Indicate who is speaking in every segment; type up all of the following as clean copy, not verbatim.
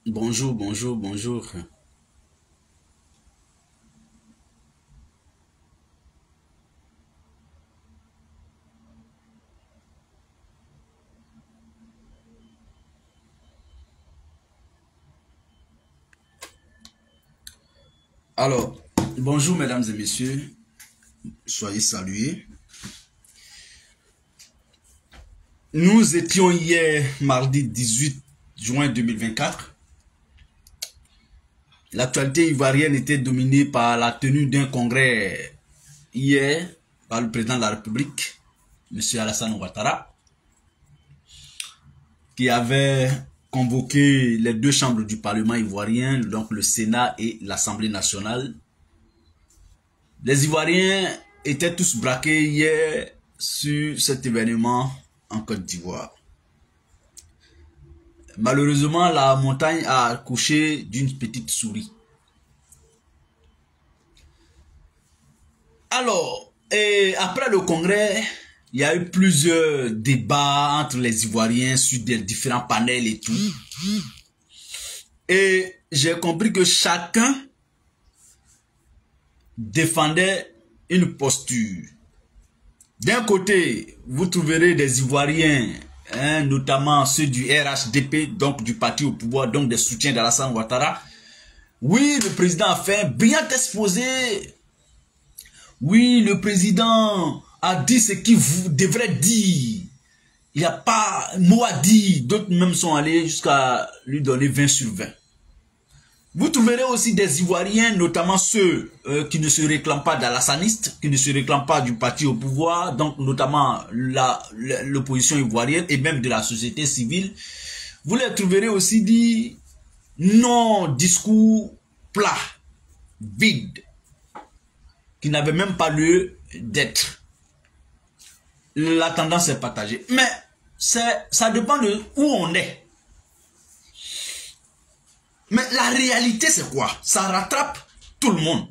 Speaker 1: Bonjour, bonjour, bonjour. Alors, bonjour mesdames et messieurs, soyez salués. Nous étions hier, mardi 18 juin 2024. L'actualité ivoirienne était dominée par la tenue d'un congrès hier par le président de la République, M. Alassane Ouattara, qui avait convoqué les deux chambres du Parlement ivoirien, donc le Sénat et l'Assemblée nationale. Les Ivoiriens étaient tous braqués hier sur cet événement en Côte d'Ivoire. Malheureusement, la montagne a accouché d'une petite souris. Alors, après le congrès, il y a eu plusieurs débats entre les Ivoiriens sur des différents panels et tout. Et j'ai compris que chacun défendait une posture. D'un côté, vous trouverez des Ivoiriens, notamment ceux du RHDP, donc du parti au pouvoir, donc des soutiens d'Alassane Ouattara. Oui, le président a fait un brillant exposé. Oui, le président a dit ce qu'il devrait dire. Il n'y a pas mot à dire. D'autres même sont allés jusqu'à lui donner 20 sur 20. Vous trouverez aussi des Ivoiriens, notamment ceux qui ne se réclament pas d'Alassanistes, qui ne se réclament pas du parti au pouvoir, donc notamment l'opposition ivoirienne et même de la société civile. Vous les trouverez aussi dire non, discours plat, vide, qui n'avait même pas lieu d'être. La tendance est partagée. Mais ça dépend de où on est. Mais la réalité, c'est quoi? Ça rattrape tout le monde.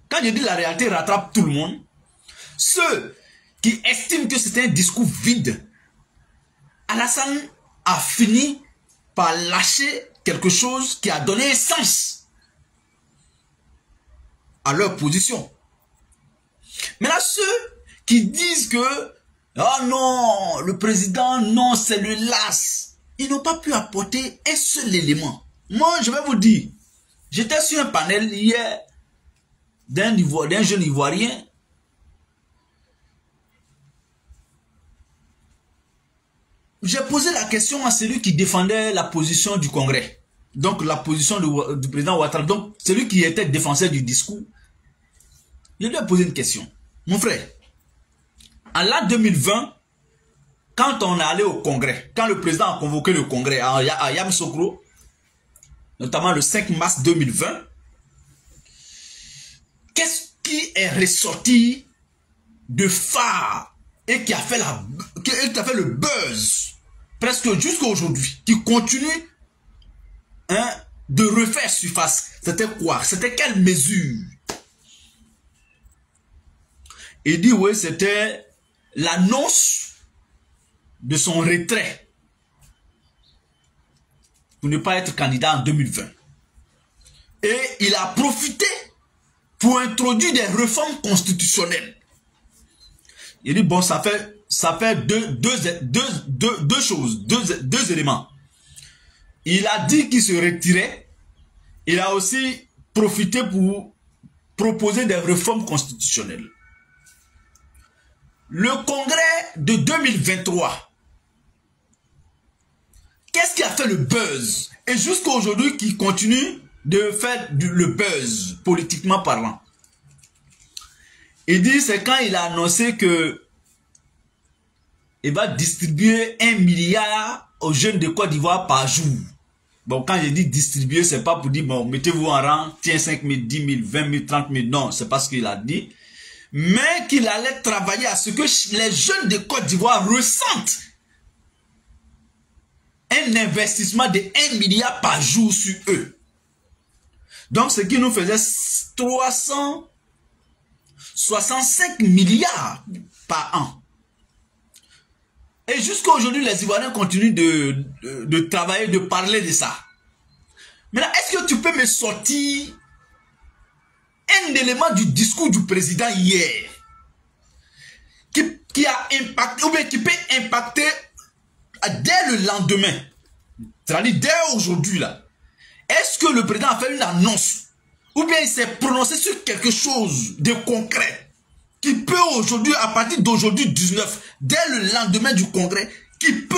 Speaker 1: Quand je dis la réalité rattrape tout le monde, ceux qui estiment que c'est un discours vide, Alassane a fini par lâcher quelque chose qui a donné un sens à leur position. Maintenant, ceux qui disent que oh non, le président, non, c'est le las, ils n'ont pas pu apporter un seul élément. Moi, je vais vous dire, j'étais sur un panel hier d'un jeune Ivoirien. J'ai posé la question à celui qui défendait la position du Congrès. Donc la position du président Ouattara. Donc celui qui était défenseur du discours. Je lui ai posé une question. Mon frère, en l'an 2020, quand on est allé au Congrès, quand le président a convoqué le Congrès à Yamoussoukro, notamment le 5 mars 2020, qu'est-ce qui est ressorti de phare et qui a fait le buzz presque jusqu'à aujourd'hui, qui continue de refaire surface? C'était quoi? C'était quelle mesure? Il dit oui, c'était l'annonce de son retrait pour ne pas être candidat en 2020. Et il a profité pour introduire des réformes constitutionnelles. Il dit bon, ça fait deux choses, deux éléments. Il a dit qu'il se retirait. Il a aussi profité pour proposer des réformes constitutionnelles. Le congrès de 2023, qu'est-ce qui a fait le buzz? Et jusqu'à aujourd'hui, qui continue de faire le buzz, politiquement parlant. Il dit, c'est quand il a annoncé que il va distribuer 1 milliard aux jeunes de Côte d'Ivoire par jour. Bon, quand je dis distribuer, c'est pas pour dire, bon, mettez-vous en rang, tiens 5 000, 10 000, 20 000, 30 000. Non, c'est pas ce qu'il a dit. Mais qu'il allait travailler à ce que les jeunes de Côte d'Ivoire ressentent un investissement de 1 milliard par jour sur eux. Donc, ce qui nous faisait 365 milliards par an. Et jusqu'à aujourd'hui, les Ivoiriens continuent de travailler, de parler de ça. Maintenant, est-ce que tu peux me sortir un élément du discours du président hier qui a impacté, ou bien qui peut impacter dès le lendemain, c'est-à-dire dès aujourd'hui là? Est-ce que le président a fait une annonce ou bien il s'est prononcé sur quelque chose de concret qui peut aujourd'hui, à partir d'aujourd'hui 19, dès le lendemain du congrès, qui peut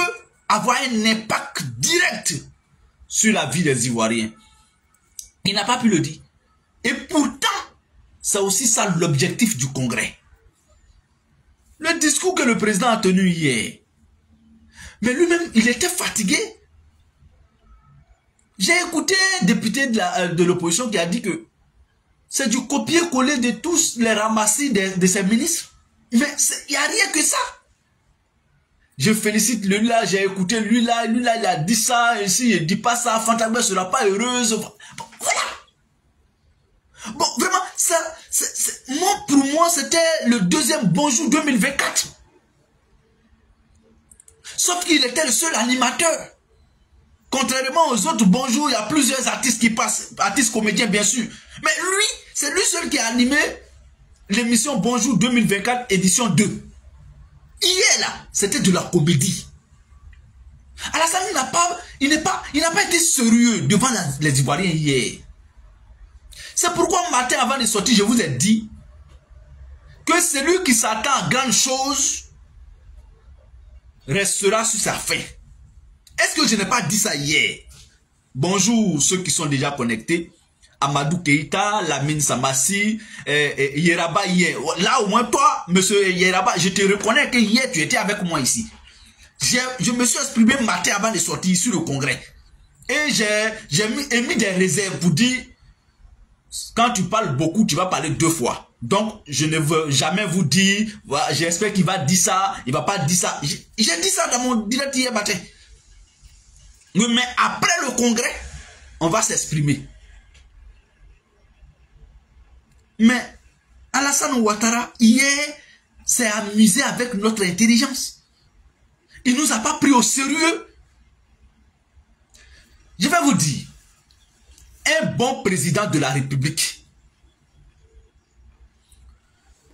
Speaker 1: avoir un impact direct sur la vie des Ivoiriens? Il n'a pas pu le dire. Et pourtant, c'est aussi ça l'objectif du congrès. Le discours que le président a tenu hier, mais lui-même, il était fatigué. J'ai écouté un député de l'opposition qui a dit que c'est du copier-coller de tous les ramassis de ses ministres. Mais il n'y a rien que ça. Je félicite lui là, j'ai écouté lui là, il a dit ça, ici, il ne dit pas ça, Fantagbe ne sera pas heureuse. Bon, voilà. Bon, vraiment, ça, pour moi, c'était le deuxième bonjour 2024. Sauf qu'il était le seul animateur. Contrairement aux autres bonjours, il y a plusieurs artistes qui passent, artistes comédiens bien sûr. Mais lui, c'est lui seul qui a animé l'émission Bonjour 2024, édition 2. Hier là, c'était de la comédie. Alassane, il n'a pas été sérieux devant les Ivoiriens hier. C'est pourquoi matin avant de sortir, je vous ai dit que celui qui s'attend à grandes choses restera sur sa faim. Est-ce que je n'ai pas dit ça hier? Bonjour ceux qui sont déjà connectés. Amadou Keïta, Lamine Samassi, Yeraba hier. Là au moins toi, monsieur Yeraba, je te reconnais que hier tu étais avec moi ici. Je me suis exprimé matin avant de sortir sur le congrès. Et j'ai émis des réserves pour dire, quand tu parles beaucoup, tu vas parler 2 fois. Donc, je ne veux jamais vous dire, voilà, j'espère qu'il va dire ça, il va pas dire ça. J'ai dit ça dans mon direct hier matin. Mais après le congrès, on va s'exprimer. Mais Alassane Ouattara, hier, s'est amusé avec notre intelligence. Il ne nous a pas pris au sérieux. Je vais vous dire, un bon président de la République,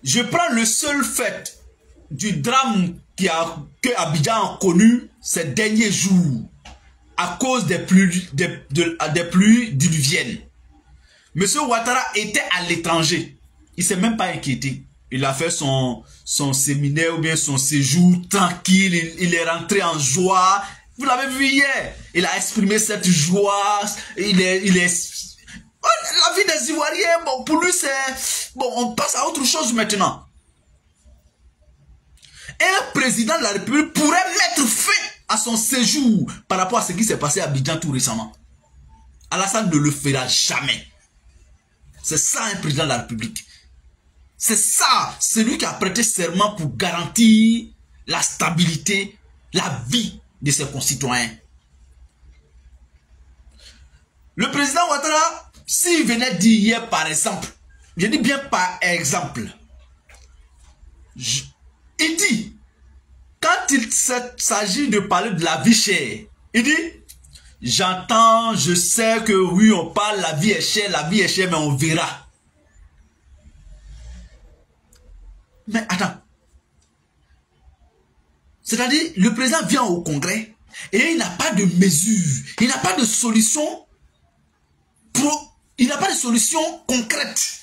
Speaker 1: je prends le seul fait du drame que Abidjan a connu ces derniers jours à cause des pluies diluviennes. Monsieur Ouattara était à l'étranger. Il ne s'est même pas inquiété. Il a fait son séminaire ou bien son séjour tranquille. Il est rentré en joie. Vous l'avez vu hier. Il a exprimé cette joie. La vie des Ivoiriens, bon, pour lui, c'est... Bon, on passe à autre chose maintenant. Un président de la République pourrait mettre fin à son séjour par rapport à ce qui s'est passé à Abidjan tout récemment. Alassane ne le fera jamais. C'est ça un président de la République. C'est ça, celui qui a prêté serment pour garantir la stabilité, la vie de ses concitoyens. Le président Ouattara, s'il venait dire hier par exemple, je dis bien par exemple, il dit, quand il s'agit de parler de la vie chère, il dit, j'entends, je sais que oui, on parle, la vie est chère, mais on verra. Mais attends. C'est-à-dire, le président vient au congrès et il n'a pas de mesure, il n'a pas de solution concrète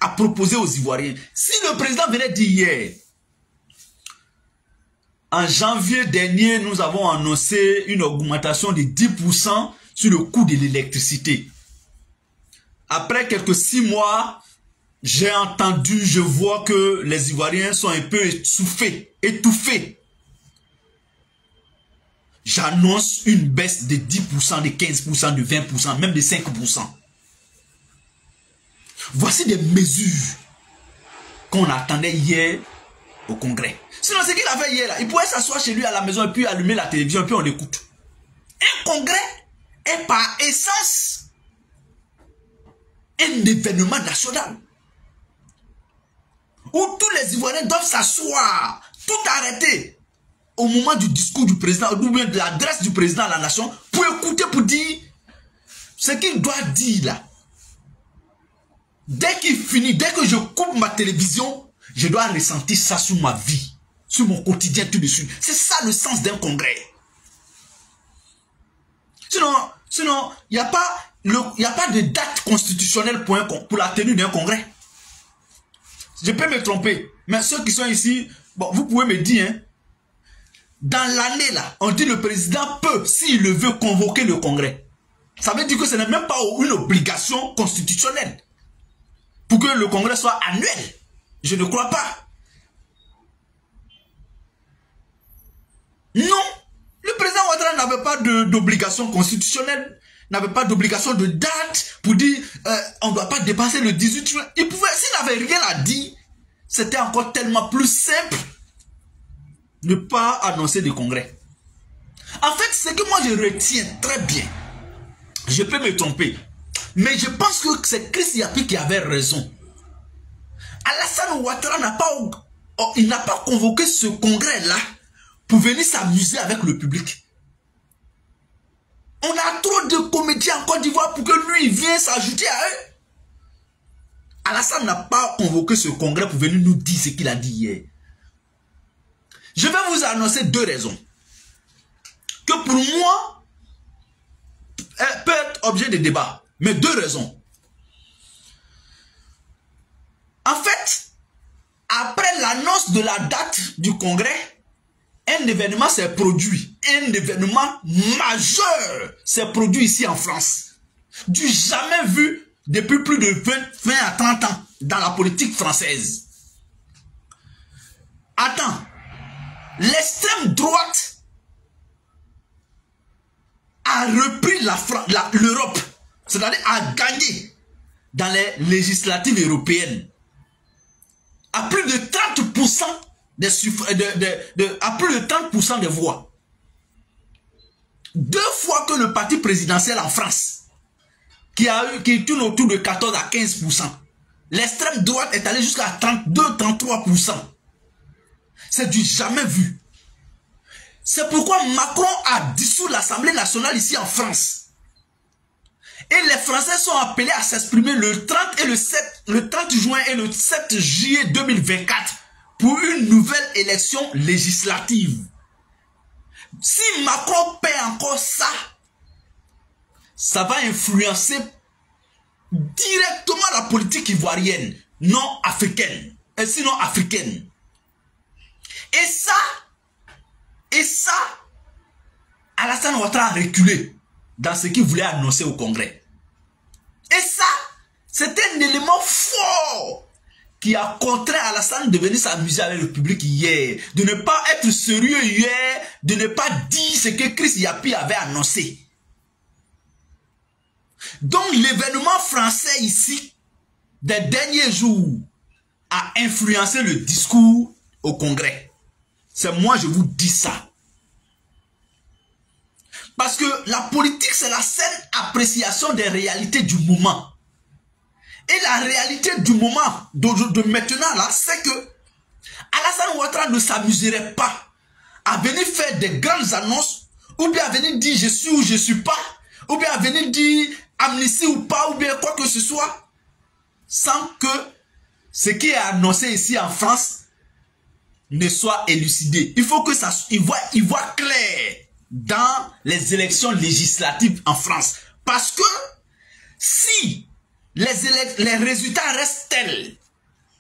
Speaker 1: à proposer aux Ivoiriens. Si le président venait dire hier, en janvier dernier, nous avons annoncé une augmentation de 10% sur le coût de l'électricité. Après quelques 6 mois, j'ai entendu, je vois que les Ivoiriens sont un peu étouffés. J'annonce une baisse de 10%, de 15%, de 20%, même de 5%. Voici des mesures qu'on attendait hier au congrès. Sinon, ce qu'il a fait hier, là, il pouvait s'asseoir chez lui à la maison et puis allumer la télévision et puis on écoute. Un congrès est par essence un événement national où tous les Ivoiriens doivent s'asseoir, tout arrêter au moment du discours du président, ou bien de l'adresse du président à la nation, pour écouter, pour dire Ce qu'il doit dire là, dès qu'il finit, dès que je coupe ma télévision, je dois ressentir ça sur ma vie, sur mon quotidien tout de suite. C'est ça le sens d'un congrès. Sinon, il n'y a pas de date constitutionnelle pour la tenue d'un congrès. Je peux me tromper, mais ceux qui sont ici, bon, vous pouvez me dire, hein, dans l'année là, on dit le président peut, s'il le veut, convoquer le congrès. Ça veut dire que ce n'est même pas une obligation constitutionnelle pour que le congrès soit annuel. Je ne crois pas. Non, le président Ouattara n'avait pas d'obligation constitutionnelle, n'avait pas d'obligation de date pour dire on ne doit pas dépasser le 18 juin. Il pouvait, s'il n'avait rien à dire, c'était encore tellement plus simple ne pas annoncer de congrès. En fait, ce que moi je retiens très bien, je peux me tromper, mais je pense que c'est Chris Yapi qui avait raison. Alassane Ouattara n'a pas convoqué ce congrès-là pour venir s'amuser avec le public. On a trop de comédiens en Côte d'Ivoire pour que lui vienne s'ajouter à eux. Alassane n'a pas convoqué ce congrès pour venir nous dire ce qu'il a dit hier. Je vais vous annoncer deux raisons que pour moi peut être objet de débat. Mais deux raisons. En fait, après l'annonce de la date du congrès, un événement s'est produit. Un événement majeur s'est produit ici en France. Du jamais vu depuis plus de 20 à 30 ans dans la politique française. Attends. L'extrême droite a repris l'Europe, c'est-à-dire a gagné dans les législatives européennes à plus de 30% à plus de 30% des voix. 2 fois que le parti présidentiel en France, qui tourne autour de 14 à 15%, l'extrême droite est allée jusqu'à 32-33%. C'est du jamais vu. C'est pourquoi Macron a dissous l'Assemblée nationale ici en France. Et les Français sont appelés à s'exprimer le 30 juin et le 7 juillet 2024 pour une nouvelle élection législative. Si Macron paie encore ça, ça va influencer directement la politique ivoirienne, non africaine, et sinon africaine. Et ça, Alassane Ouattara a reculé dans ce qu'il voulait annoncer au Congrès. Et ça, c'est un élément fort qui a contraint Alassane de venir s'amuser avec le public hier, de ne pas être sérieux hier, de ne pas dire ce que Chris Yapi avait annoncé. Donc l'événement français ici, des derniers jours, a influencé le discours au Congrès. C'est moi, je vous dis ça. Parce que la politique, c'est la saine appréciation des réalités du moment. Et la réalité du moment, de maintenant, là, c'est que Alassane Ouattara ne s'amuserait pas à venir faire des grandes annonces, ou bien à venir dire je suis ou je ne suis pas, ou bien à venir dire amnistie ou pas, ou bien quoi que ce soit, sans que ce qui est annoncé ici en France ne soit élucidé. Il faut que ça, il voit clair dans les élections législatives en France. Parce que si les résultats restent tels,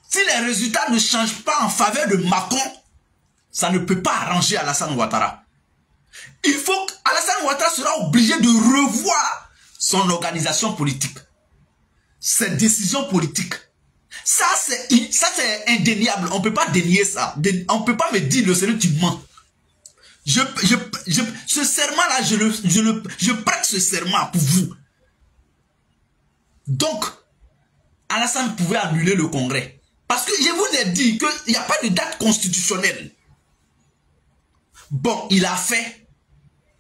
Speaker 1: si les résultats ne changent pas en faveur de Macron, ça ne peut pas arranger Alassane Ouattara. Il faut qu'Alassane Ouattara sera obligé de revoir son organisation politique, ses décisions politiques. Ça, c'est indéniable. On ne peut pas dénier ça. On ne peut pas me dire, le Seigneur, tu mens. Ce serment-là, je prête ce serment pour vous. Donc, Alassane pouvait annuler le congrès. Parce que je vous ai dit qu'il n'y a pas de date constitutionnelle. Bon, il a fait.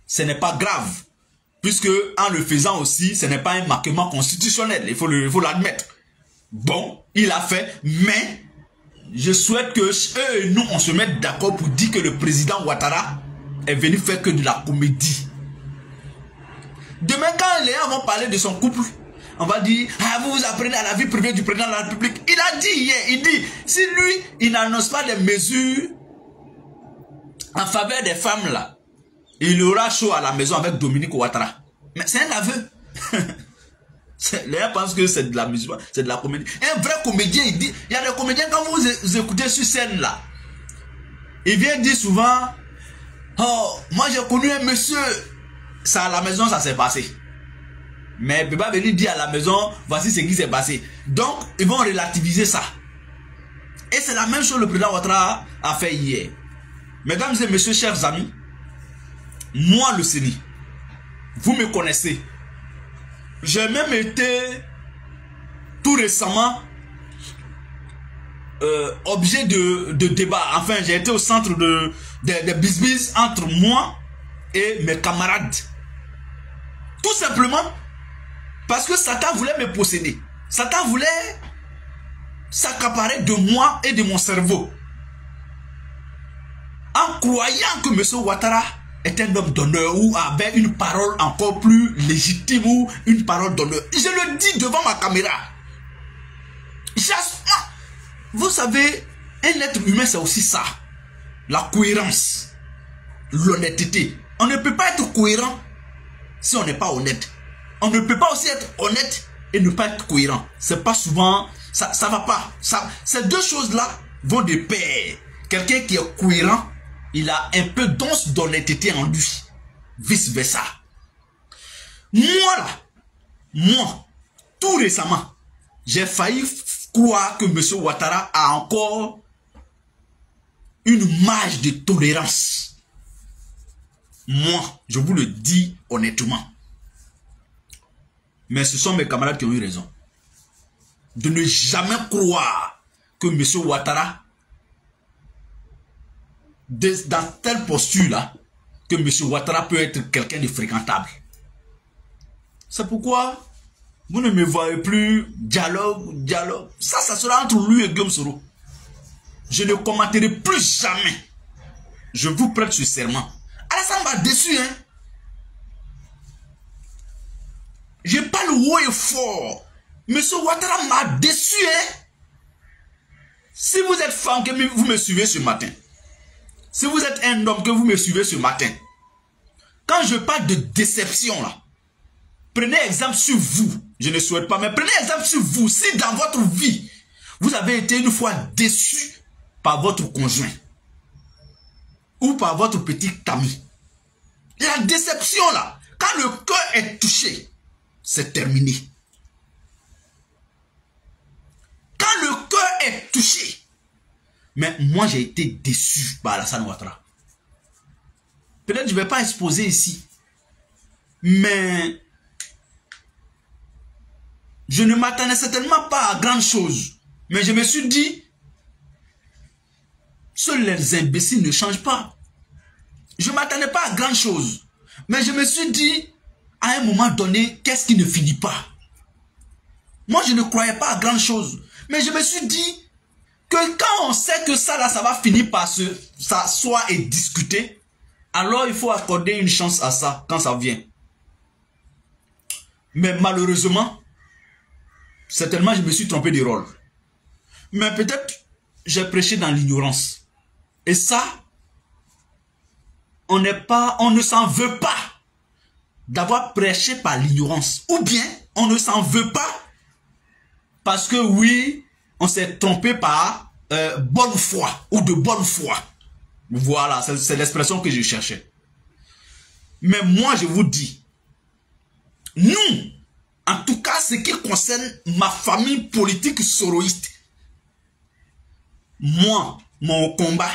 Speaker 1: Ce n'est pas grave. Puisque, en le faisant aussi, ce n'est pas un marquement constitutionnel. Il faut l'admettre. Bon, il a fait, mais je souhaite que eux et nous, on se mette d'accord pour dire que le président Ouattara est venu faire que de la comédie. Demain, quand les gens vont parler de son couple, on va dire, ah, vous vous apprenez à la vie privée du président de la République. Il a dit hier, il dit, si lui, il n'annonce pas des mesures en faveur des femmes là, il aura chaud à la maison avec Dominique Ouattara. Mais c'est un aveu. Les gens pensent que c'est de la musique, c'est de la comédie. Un vrai comédien, il dit, il y a des comédiens, quand vous écoutez sur scène là, il vient dire souvent, oh, moi j'ai connu un monsieur, ça à la maison ça s'est passé. Mais il ne peut pas venir dire à la maison, voici ce qui s'est passé. Donc, ils vont relativiser ça. Et c'est la même chose que le président Ouattara a fait hier. Mesdames et messieurs, chers amis, moi le Séni, vous me connaissez. J'ai même été tout récemment objet de débat. Enfin, j'ai été au centre de bisbis entre moi et mes camarades. Tout simplement parce que Satan voulait me posséder. Satan voulait s'accaparer de moi et de mon cerveau. En croyant que M. Ouattara est un homme d'honneur ou avait une parole encore plus légitime ou une parole d'honneur. Je le dis devant ma caméra. Vous savez, un être humain c'est aussi ça. La cohérence. L'honnêteté. On ne peut pas être cohérent si on n'est pas honnête. On ne peut pas aussi être honnête et ne pas être cohérent. C'est pas souvent, ça va pas. Ces deux choses-là vont de pair. Quelqu'un qui est cohérent, il a un peu d'once d'honnêteté en lui. Vice versa. Moi, tout récemment, j'ai failli croire que M. Ouattara a encore une marge de tolérance. Moi, je vous le dis honnêtement. Mais ce sont mes camarades qui ont eu raison. De ne jamais croire que M. Ouattara, dans telle posture-là, que M. Ouattara peut être quelqu'un de fréquentable. C'est pourquoi vous ne me voyez plus dialogue. Ça sera entre lui et Guillaume Soro. Je ne commenterai plus jamais. Je vous prête ce serment. Alassane m'a déçu, hein. Je parle haut et fort. Monsieur Ouattara m'a déçu, hein. Si vous êtes femme que vous me suivez ce matin, si vous êtes un homme que vous me suivez ce matin, quand je parle de déception là, prenez exemple sur vous. Je ne souhaite pas, mais prenez exemple sur vous. Si dans votre vie, vous avez été une fois déçu par votre conjoint ou par votre petit ami, la déception là, quand le cœur est touché, c'est terminé. Quand le cœur est touché, mais moi j'ai été déçu par Alassane Ouattara. Peut-être que je ne vais pas exposer ici, mais je ne m'attendais certainement pas à grand chose. Mais je me suis dit, seuls les imbéciles ne changent pas. Je ne m'attendais pas à grand chose. Mais je me suis dit, à un moment donné, qu'est-ce qui ne finit pas? Moi, je ne croyais pas à grand chose. Mais je me suis dit que quand on sait que ça, là, ça va finir par s'asseoir et discuter, alors il faut accorder une chance à ça quand ça vient. Mais malheureusement, certainement, je me suis trompé de rôle. Mais peut-être, j'ai prêché dans l'ignorance. Et ça, on ne s'en veut pas d'avoir prêché par l'ignorance. Ou bien, on ne s'en veut pas parce que oui, on s'est trompé par bonne foi ou de bonne foi. Voilà, c'est l'expression que je cherchais. Mais moi, je vous dis, nous, en tout cas, ce qui concerne ma famille politique soroïste, moi, mon combat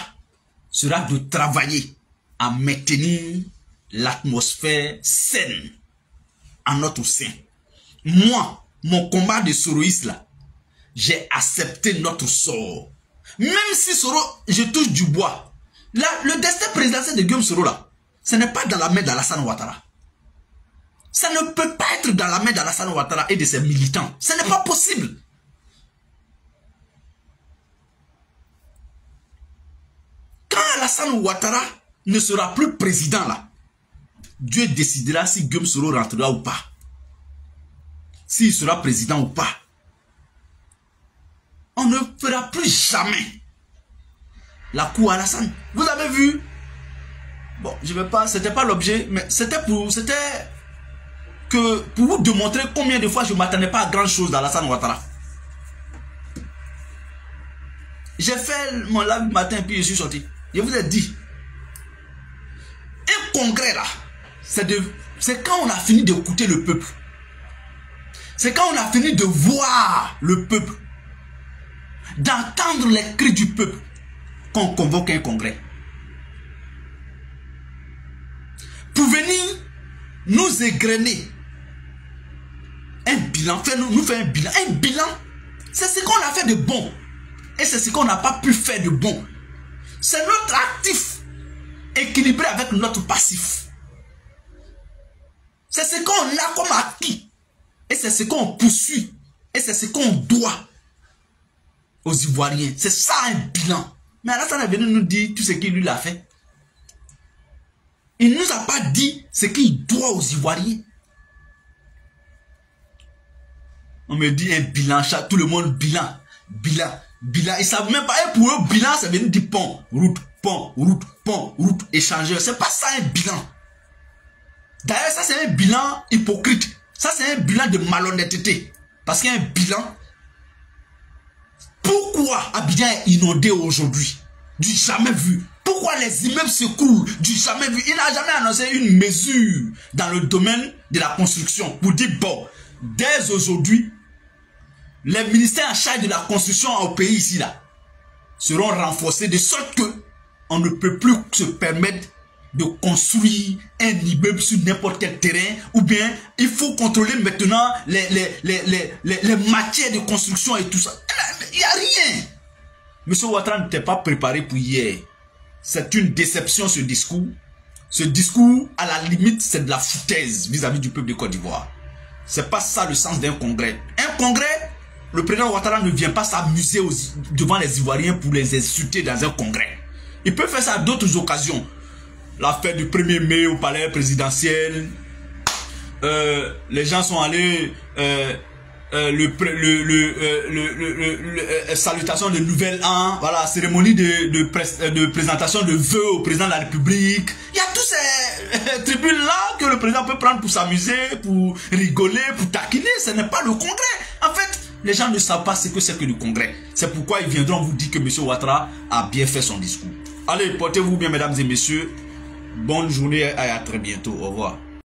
Speaker 1: sera de travailler à maintenir l'atmosphère saine en notre sein. Moi, mon combat de soroïste là, j'ai accepté notre sort. Même si Soro, je touche du bois. Là, le destin présidentiel de Guillaume Soro là, ce n'est pas dans la main d'Alassane Ouattara. Ça ne peut pas être dans la main d'Alassane Ouattara et de ses militants. Ce n'est pas possible. Quand Alassane Ouattara ne sera plus président là, Dieu décidera si Guillaume Soro rentrera ou pas. S'il sera président ou pas. On ne fera plus jamais la cour Alassane. Vous avez vu? Bon, je vais pas, c'était pas l'objet, mais c'était pour vous démontrer combien de fois je ne m'attendais pas à grand chose d'Alassane Ouattara. J'ai fait mon live matin puis je suis sorti. Je vous ai dit, un congrès là, c'est quand on a fini d'écouter le peuple. C'est quand on a fini de voir le peuple, d'entendre les cris du peuple, qu'on convoque un congrès. Pour venir nous égrener un bilan, nous faire un bilan. Un bilan, c'est ce qu'on a fait de bon. Et c'est ce qu'on n'a pas pu faire de bon. C'est notre actif équilibré avec notre passif. C'est ce qu'on a comme acquis. Et c'est ce qu'on poursuit. Et c'est ce qu'on doit aux Ivoiriens. C'est ça un bilan. Mais Alassane est venu nous dire tout ce qu'il lui a fait. Il ne nous a pas dit ce qu'il doit aux Ivoiriens. On me dit un bilan, tout le monde bilan, bilan, bilan. Ils ne savent même pas. Et pour eux, bilan, ça veut dire pont, route, échangeur. C'est pas ça un bilan. D'ailleurs, ça c'est un bilan hypocrite. Ça c'est un bilan de malhonnêteté. Parce qu'il y a un bilan. Pourquoi Abidjan est inondé aujourd'hui? Du jamais vu. Pourquoi les immeubles se coulent? Du jamais vu. Il n'a jamais annoncé une mesure dans le domaine de la construction pour dire, bon, dès aujourd'hui, les ministères en charge de la construction au pays ici là seront renforcés de sorte que on ne peut plus se permettre de construire un immeuble sur n'importe quel terrain, ou bien il faut contrôler maintenant les matières de construction et tout ça. Il n'y a rien. Monsieur Ouattara n'était pas préparé pour hier. C'est une déception ce discours. Ce discours, à la limite, c'est de la foutaise vis-à-vis du peuple de Côte d'Ivoire. C'est pas ça le sens d'un congrès. Un congrès, le président Ouattara ne vient pas s'amuser devant les Ivoiriens pour les insulter dans un congrès. Il peut faire ça à d'autres occasions. La fête du 1er mai au palais présidentiel. Les gens sont allés... salutation de nouvel an, voilà, cérémonie de présentation de vœux au président de la République. Il y a tous ces tribunes là que le président peut prendre pour s'amuser, pour rigoler, pour taquiner. Ce n'est pas le congrès. En fait, les gens ne savent pas ce que c'est que le congrès. C'est pourquoi ils viendront vous dire que M. Ouattara a bien fait son discours. Allez, portez-vous bien, mesdames et messieurs. Bonne journée et à très bientôt. Au revoir.